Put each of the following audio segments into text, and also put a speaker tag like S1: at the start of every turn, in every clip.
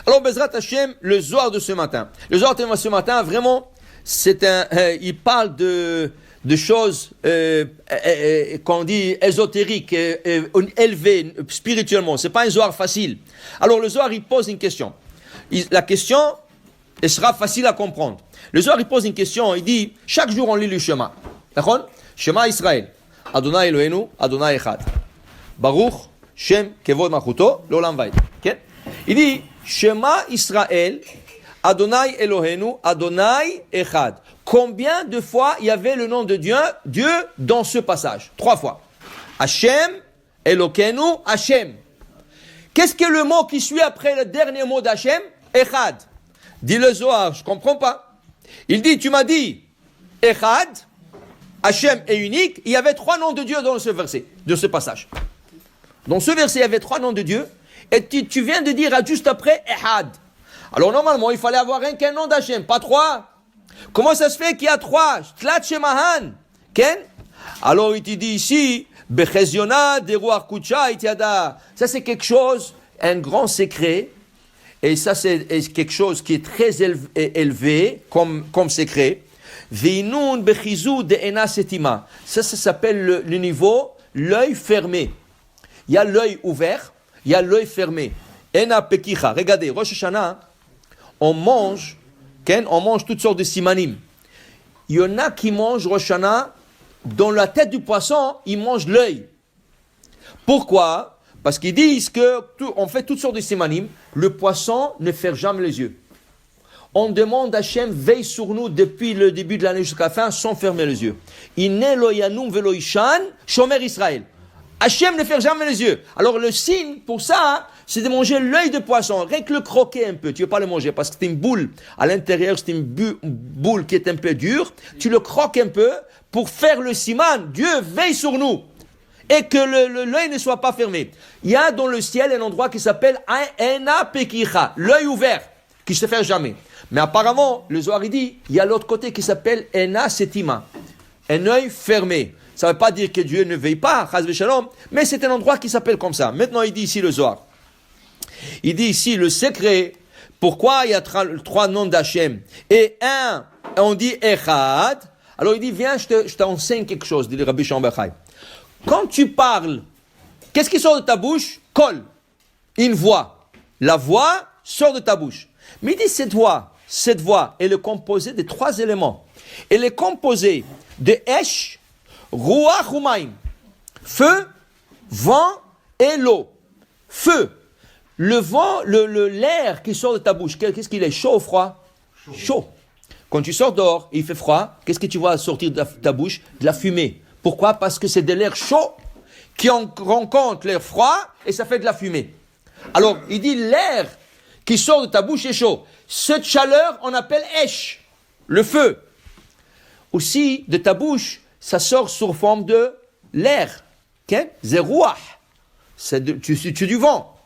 S1: Alors, Bezrat Hashem, le Zohar de ce matin. Le Zohar de ce matin, vraiment, il parle de choses, qu'on dit, ésotériques, élevées, spirituellement. C'est pas un Zohar facile. Alors, le Zohar, il pose une question. La question, elle sera facile à comprendre. Le Zohar, il pose une question, il dit, chaque jour, on lit le Shema. D'accord? Shema Israël. Adonai Eloheinu, Adonai Echad. Baruch, Shem, Kevod Malchuto, L'Olam Vaed. Okay? Il dit, Shema Israël, Adonai Eloheinu, Adonai Echad. Combien de fois il y avait le nom de Dieu dans ce passage? 3 fois. Hashem, Elokeinu, Hashem. Qu'est-ce que le mot qui suit après le dernier mot d'Hashem? Echad. Dit le Zohar, je comprends pas. Il dit, tu m'as dit, Echad, Hashem est unique. Il y avait 3 noms de Dieu dans ce verset, de ce passage. Dans ce verset, il y avait 3 noms de Dieu. Et tu viens de dire juste après, Echad. Alors normalement, il fallait avoir qu'un nom d'Hachem, pas 3. Comment ça se fait qu'il y a 3? Tlat Shemahan. Ken? Alors il te dit ici, Becheziona, Deruach Kucha, Itiada. Ça c'est quelque chose, un grand secret. Et ça c'est quelque chose qui est très élevé comme secret. Veinun Bechizou de Ena Setima. Ça s'appelle le niveau, l'œil fermé. Il y a l'œil ouvert, il y a l'œil fermé. Ena Pekicha. Regardez, Rosh Hashanah, on mange toutes sortes de simanim. Il y en a qui mangent Rosh Hashanah, dans la tête du poisson, ils mangent l'œil. Pourquoi? Parce qu'ils disent qu'on fait toutes sortes de simanim, le poisson ne ferme jamais les yeux. On demande à Hachem, veille sur nous depuis le début de l'année jusqu'à la fin, sans fermer les yeux. Iné lo yanum velo ishan, shomer Israël. Hachem ne ferme jamais les yeux. Alors le signe pour ça, c'est de manger l'œil de poisson, rien que le croquer un peu. Tu ne veux pas le manger parce que c'est une boule. À l'intérieur, c'est une boule qui est un peu dure. Tu le croques un peu pour faire le siman. Dieu veille sur nous. Et que l'œil ne soit pas fermé. Il y a dans le ciel un endroit qui s'appelle Ena Pekicha, l'œil ouvert, qui ne se ferme jamais. Mais apparemment, le Zohar dit, il y a l'autre côté qui s'appelle Ena Setima, un œil fermé. Ça ne veut pas dire que Dieu ne veille pas, Chaz v'Shalom, mais c'est un endroit qui s'appelle comme ça. Maintenant, il dit ici le Zohar. Il dit ici le secret, pourquoi il y a 3 noms d'Hachem. Et on dit Echad. Alors il dit, viens, je t'enseigne quelque chose, dit le Rabbi Shimon bar Yochai. Quand tu parles, qu'est-ce qui sort de ta bouche? Kol, une voix. La voix sort de ta bouche. Mais il dit cette voix, elle est composée de 3 éléments. Elle est composée de Esh, Ruach Umayim, feu, vent et l'eau. Feu, le vent, l'air qui sort de ta bouche, qu'est-ce qu'il est? Chaud ou froid? Chaud. Quand tu sors dehors, il fait froid, qu'est-ce que tu vois sortir de ta bouche? De la fumée. Pourquoi? Parce que c'est de l'air chaud qui rencontre l'air froid et ça fait de la fumée. Alors, il dit l'air qui sort de ta bouche est chaud. Cette chaleur, on appelle Esh, le feu. Aussi, de ta bouche, ça sort sous forme de l'air. Okay? Zerouach. C'est du vent.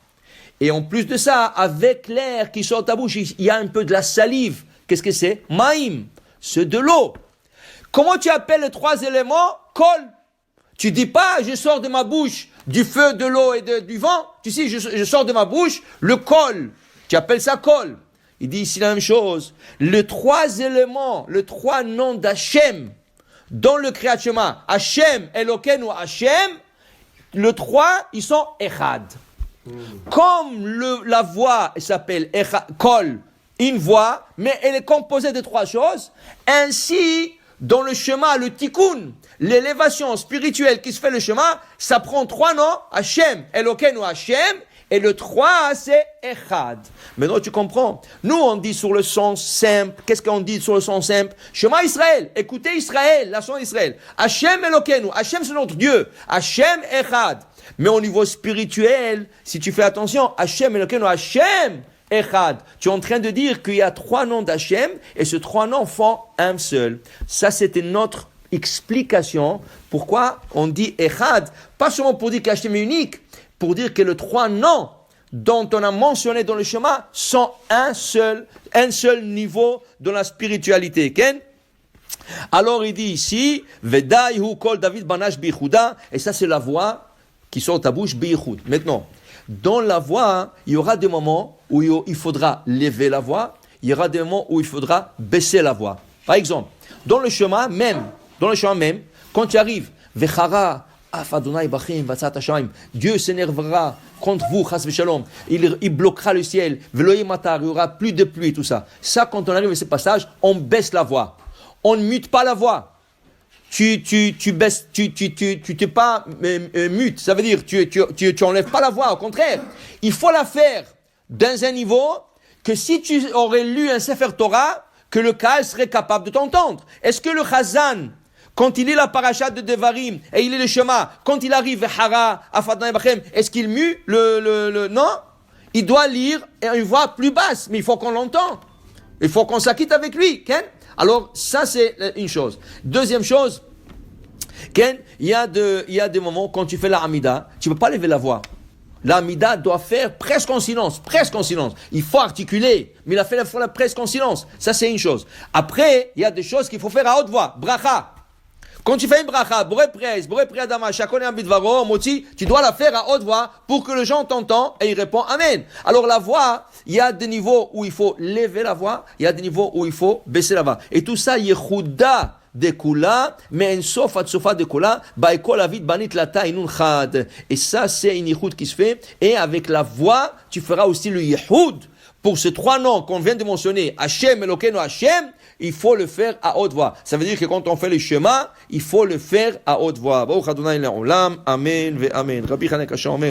S1: Et en plus de ça, avec l'air qui sort de ta bouche, il y a un peu de la salive. Qu'est-ce que c'est? Maïm. C'est de l'eau. Comment tu appelles les 3 éléments? Kol. Tu dis pas, je sors de ma bouche du feu, de l'eau et du vent. Tu sais, je sors de ma bouche le kol. Tu appelles ça kol. Il dit ici la même chose. Les 3 éléments, les 3 noms d'Hachem dans le Kriyat Shema, Hachem, Elokeinu, Hachem, les 3, ils sont Echad. Comme la voix s'appelle Kol, une voix, mais elle est composée de 3 choses. Ainsi, dans le chemin, le tikkun, l'élévation spirituelle qui se fait le chemin, ça prend 3 noms, Hachem, Elokeinu, Hachem, et le 3, c'est Echad. Maintenant, tu comprends. Nous, on dit sur le sens simple. Qu'est-ce qu'on dit sur le sens simple? Shema Israël. Écoutez Israël, la son d'Israël. Hachem Elokeinu. Hachem, c'est notre Dieu. Hachem Echad. Mais au niveau spirituel, si tu fais attention, Hachem Elokeinu, Hachem Echad. Tu es en train de dire qu'il y a 3 noms d'Hachem et ces 3 noms font un seul. Ça, c'était notre explication. Pourquoi on dit Echad? Pas seulement pour dire qu'Hachem est unique, pour dire que les 3 noms dont on a mentionné dans le schéma sont un seul niveau dans la spiritualité. Ken? Alors il dit ici, Vedai hu kol David banash bichuda, et ça c'est la voix qui sort de ta bouche bichud. Maintenant, dans la voix, il y aura des moments où il faudra lever la voix, il y aura des moments où il faudra baisser la voix. Par exemple, dans le chemin même, quand tu arrives, Vechara, Dieu s'énervera contre vous, chas v'shalom. Il bloquera le ciel, il n'y aura plus de pluie, tout ça. Ça, quand on arrive à ce passage, on baisse la voix. On ne mute pas la voix. Tu baisses, tu t'es pas mute. Ça veut dire, tu enlèves pas la voix. Au contraire, il faut la faire dans un niveau que si tu aurais lu un Sefer Torah, que le Kaal serait capable de t'entendre. Est-ce que le Chazan, quand il lit la paracha de Devarim et il lit le Shema, quand il arrive à Hara, à Fatna Bachem, est-ce qu'il mue non? Il doit lire une voix plus basse, mais il faut qu'on l'entende. Il faut qu'on s'acquitte avec lui. Ken? Alors, ça c'est une chose. Deuxième chose, Ken, il y a des moments quand tu fais la Hamida, tu ne peux pas lever la voix. La Hamida doit faire presque en silence. Il faut articuler, mais il a fait la fois presque en silence. Ça c'est une chose. Après, il y a des choses qu'il faut faire à haute voix. Bracha. Quand tu fais une bracha, Boré Adama, Shakone Ambidvaro, Moti, tu dois la faire à haute voix pour que le gens t'entendent et ils répondent Amen. Alors la voix, il y a des niveaux où il faut lever la voix, il y a des niveaux où il faut baisser la voix. Et tout ça, Yehuda de Kula, mais en sofa de Kula, Baikol Avid Banit Lata Inun Chad. Et ça, c'est une Yehud qui se fait. Et avec la voix, tu feras aussi le Yehud. Pour ces trois noms qu'on vient de mentionner, Hashem, Elokeinu, Hashem, il faut le faire à haute voix. Ça veut dire que quand on fait le schéma, il faut le faire à haute voix. Baruch Adonai Le'olam, Amen ve Amen. Rabbi Chaneka Omer.